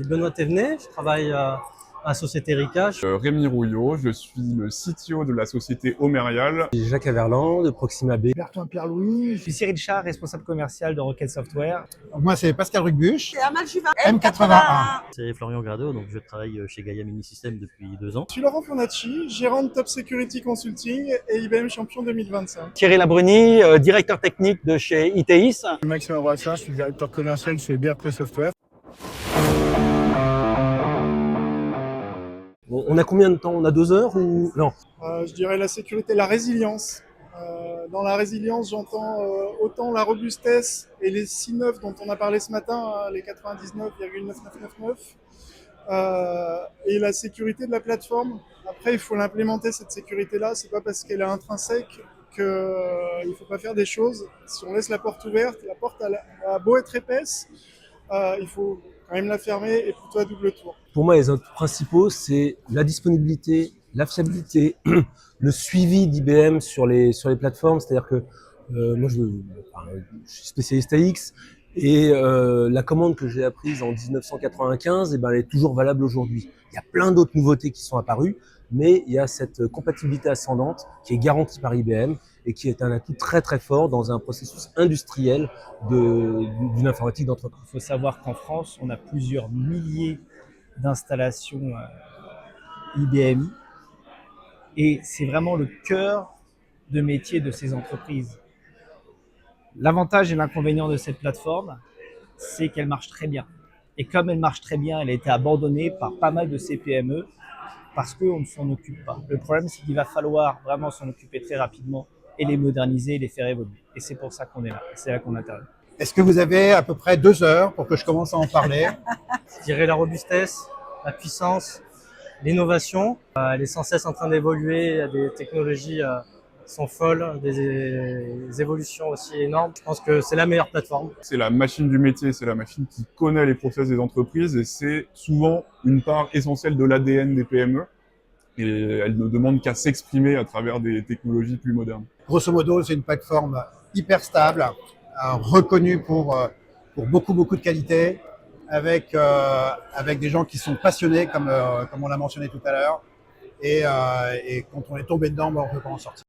Benoît Thévenet, je travaille à la société Ricache. Rémi Rouillot, je suis le CTO de la société Omerial. Jacques Averland de Proxima B. Bertrand Pierre-Louis. Je suis Cyril Char, responsable commercial de Rocket Software. Moi, c'est Pascal Rugbuch. C'est Amal Juvin, M81. C'est Florian Gradeau, donc je travaille chez Gaia Mini Systems depuis 2 ans. Je suis Laurent Fonacci, gérant de Top Security Consulting et IBM Champion 2025. Thierry Labruni, directeur technique de chez ITIS. Maxime Brassin, je suis directeur commercial chez BRP Software. Bon, on a combien de temps? On a 2 heures ou non? Je dirais la sécurité, la résilience. Dans la résilience, j'entends autant la robustesse et les 6.9 dont on a parlé ce matin, les 99,9999, et la sécurité de la plateforme. Après, il faut l'implémenter, cette sécurité-là. C'est pas parce qu'elle est intrinsèque qu'il ne faut pas faire des choses. Si on laisse la porte ouverte, la porte a beau être épaisse, il faut quand même la fermer et plutôt à double tour. Pour moi, les autres principaux, c'est la disponibilité, la fiabilité, le suivi d'IBM sur les plateformes. C'est-à-dire que moi, je suis spécialiste AX et la commande que j'ai apprise en 1995, elle est toujours valable aujourd'hui. Il y a plein d'autres nouveautés qui sont apparues, mais il y a cette compatibilité ascendante qui est garantie par IBM et qui est un atout très très fort dans un processus industriel d'une informatique d'entreprise. Il faut savoir qu'en France, on a plusieurs milliers d'installations IBMI et c'est vraiment le cœur de métier de ces entreprises. L'avantage et l'inconvénient de cette plateforme, c'est qu'elle marche très bien. Et comme elle marche très bien, elle a été abandonnée par pas mal de ces PME parce qu'on ne s'en occupe pas. Le problème, c'est qu'il va falloir vraiment s'en occuper très rapidement et les moderniser et les faire évoluer. Et c'est pour ça qu'on est là, c'est là qu'on intervient. Est-ce que vous avez à peu près 2 heures pour que je commence à en parler? Je dirais la robustesse, la puissance, l'innovation. Elle est sans cesse en train d'évoluer, il y a des technologies sont folles, des évolutions aussi énormes. Je pense que c'est la meilleure plateforme. C'est la machine du métier, c'est la machine qui connaît les process des entreprises et c'est souvent une part essentielle de l'ADN des PME. Et elle ne demande qu'à s'exprimer à travers des technologies plus modernes. Grosso modo, c'est une plateforme hyper stable, reconnue pour beaucoup de qualité, avec des gens qui sont passionnés, comme on l'a mentionné tout à l'heure. Et quand on est tombé dedans, on ne peut pas en sortir.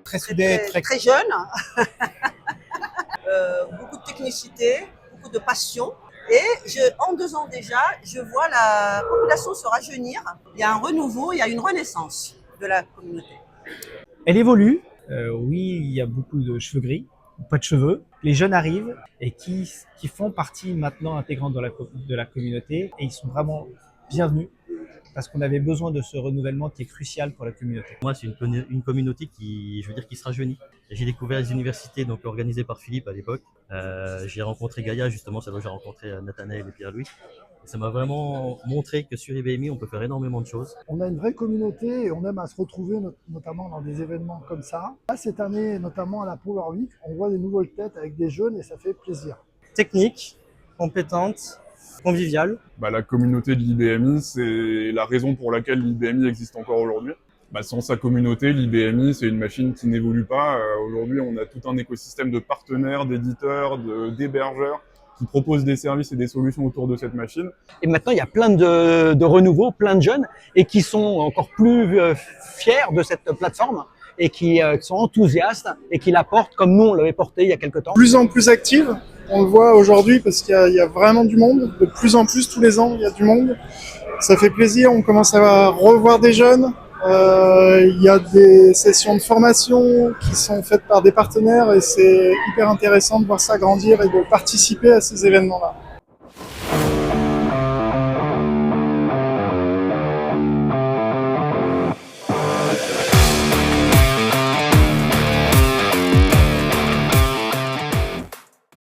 Très soudé, très jeune, beaucoup de technicité, beaucoup de passion. Et en 2 ans déjà, je vois la population se rajeunir. Il y a un renouveau, il y a une renaissance de la communauté. Elle évolue. Oui, il y a beaucoup de cheveux gris, pas de cheveux. Les jeunes arrivent et qui font partie maintenant intégrante de la communauté et ils sont vraiment bienvenus parce qu'on avait besoin de ce renouvellement qui est crucial pour la communauté. Moi, c'est une communauté qui se rajeunit. J'ai découvert les universités donc organisées par Philippe à l'époque. J'ai rencontré Gaia justement, c'est là où j'ai rencontré Nathanaël et Pierre-Louis. Ça m'a vraiment montré que sur IBMI, on peut faire énormément de choses. On a une vraie communauté et on aime à se retrouver notamment dans des événements comme ça. Là, cette année, notamment à la Power Week, on voit des nouvelles têtes avec des jeunes et ça fait plaisir. Technique, compétente, conviviale. La communauté de l'IBMI, c'est la raison pour laquelle l'IBMI existe encore aujourd'hui. Sans sa communauté, l'IBMI, c'est une machine qui n'évolue pas. Aujourd'hui, on a tout un écosystème de partenaires, d'éditeurs, d'hébergeurs qui proposent des services et des solutions autour de cette machine. Et maintenant, il y a plein de renouveaux, plein de jeunes et qui sont encore plus fiers de cette plateforme et qui sont enthousiastes et qui la portent comme nous, on l'avait porté il y a quelques temps. Plus en plus active, on le voit aujourd'hui parce qu'il y a vraiment du monde. De plus en plus, tous les ans, il y a du monde. Ça fait plaisir, on commence à revoir des jeunes. Il y a des sessions de formation qui sont faites par des partenaires et c'est hyper intéressant de voir ça grandir et de participer à ces événements-là.